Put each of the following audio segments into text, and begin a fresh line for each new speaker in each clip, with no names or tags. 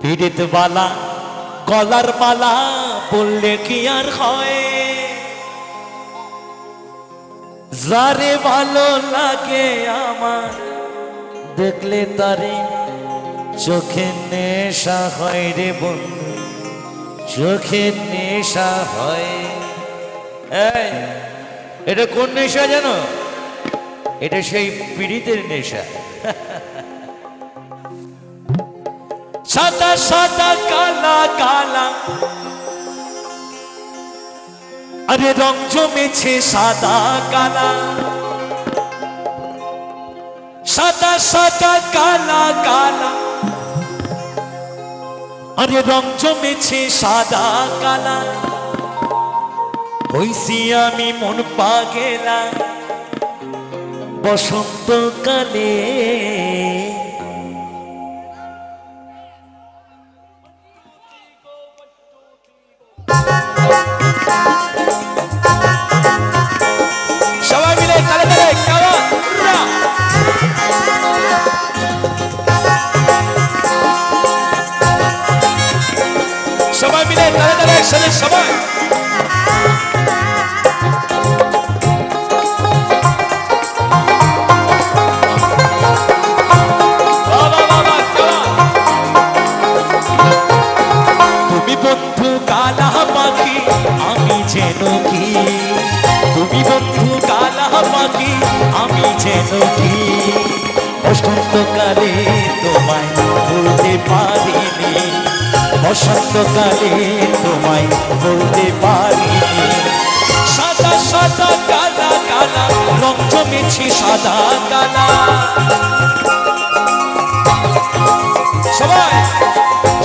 পীড়িত বালা গলার মালা বললে কি আর হয়, যারে ভালো লাগে আমার দেখলে তারে চোখে নেশা হয় রে বন্ধু, চোখে নেশা হয়। এটা কোন নেশা জানো? এটা সেই পীড়িতের নেশা। সাদা সাদা কালা কালা, আরে রং জমেছে সাদা কালা, সাদা সাদা কালা কালা, আরে রং জমেছে সাদা কালা। হইছি আমি মন পাগেলা বসন্তকালে, সবাই মিলে তালে তালে কারা, সবাই মিলে তালে তালে একসাথে সবাই। তুমি বন্ধু কালা পাখি আমি যেন কি, তুমি বন্ধু কালা পাখি আমি যেন কি, বসন্তকালে তোমায় বলতে পারিনি, বসন্তকালে তোমায় বলতে পারিনি। সাদা সাদা কালা কালা রং জমেছে সাদা কালা, সবাই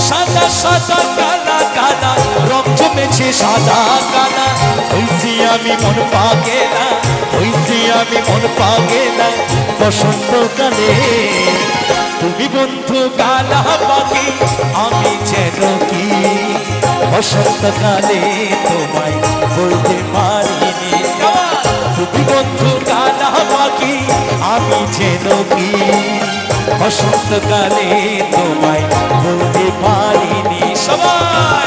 সাদা সাদা কালা কালা রং জমেছে সাদা কালা। হইছি আমি মন পাগেলা, হইছি আমি মন পাগেলা বসন্তকালে। তুমি বন্ধু কালা পাখি আমি যেন কি, বসন্তকালে তোমায় বলতে পারিনি। তুমি বন্ধু কালা পাখি আমি যেন কি, বসন্তকালে তোমায় বলতে পারিনি। সবাই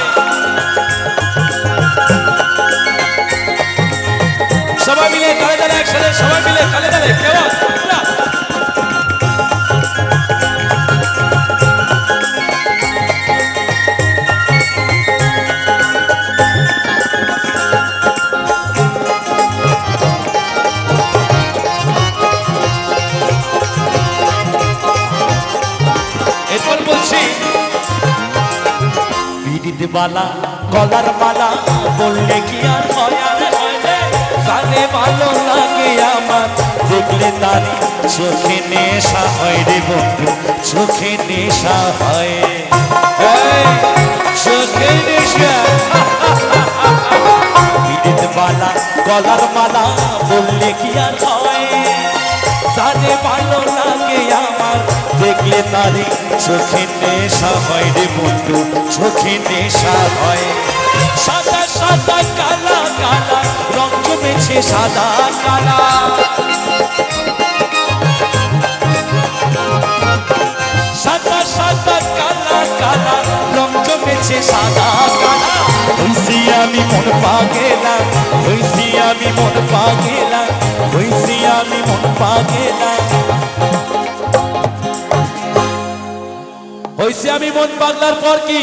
সবাই মিলে তালে তালে একসাথে, সবাই মিলে তালে তালে কেমন বালা গলার মালা বললে কি আর হয়, জানে ভালো লাগে আমার দেখলে তারি চোখে নেশা হয় রে বন্ধু, চোখে নেশা হয়, চোখে নেশা। পীড়িত বালা গলার মালা বললে কি আর হয়, জানে ভালো লাগে আমার দেখলে তারি চোখে নেশা হয় রে বন্ধু, চোখে নেশা হয়। সাদা সাদা কালা কালা রং জমেছে সাদা কালা, সাদা সাদা কালা কালা রং জমেছে সাদা কালা। হইছি আমি মন পাগেলা, হইছি আমি মন পাগেলা, হইছি আমি মন পাগেলা, হইছি আমি মন পাগলার পর কি?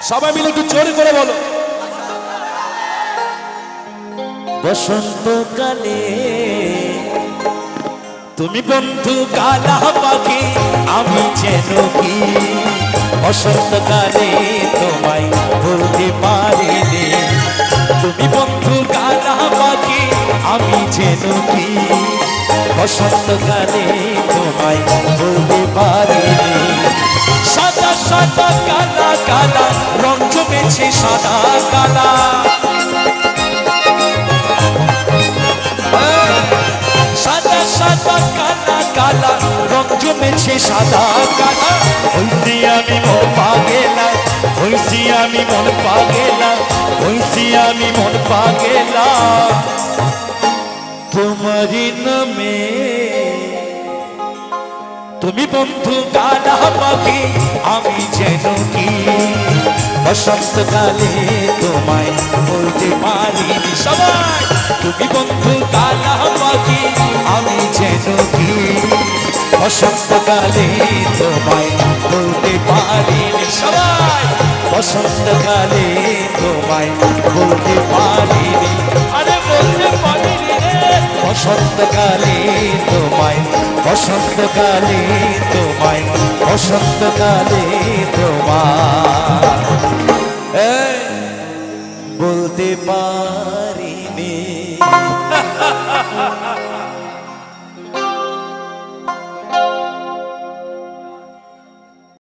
সবাই মিলে একটু জোরে করে বলো। বসন্তকালে তুমি বন্ধু কালা পাখি আমি যেন কি, বসন্তকালে তোমায় বলতে পারিনি। তুমি বন্ধু কালা পাখি আমি যেন কি, বসন্তকালে তোমায় বলতে পারিনি। সাদা সাদা কালা কালা রং জমেছে সাদা কালা, সাদা সাদা কালা কালা রং জমেছে সাদা কালা। হইছি আমি মন পাগেলা, হইছি আমি মন পাগেলা, হইছি আমি মন পাগেলা তোমারি নামে, তুমি বন্ধু কালা পাখি আমি যেন কি বসন্তকালে তোমায় বলতে পারিনি সবাই তুমি বন্ধু কালা পাখি আমি যেন কি বসন্তকালে তোমায় বলতে পারিনি সবাই বসন্তকালে তোমায় বলতে পারিনি আরে বলতে পারিনি রে বসন্তকালে তোমায় বসন্তকালে তোমায় বসন্তকালে তোমায় বলতে পারিনি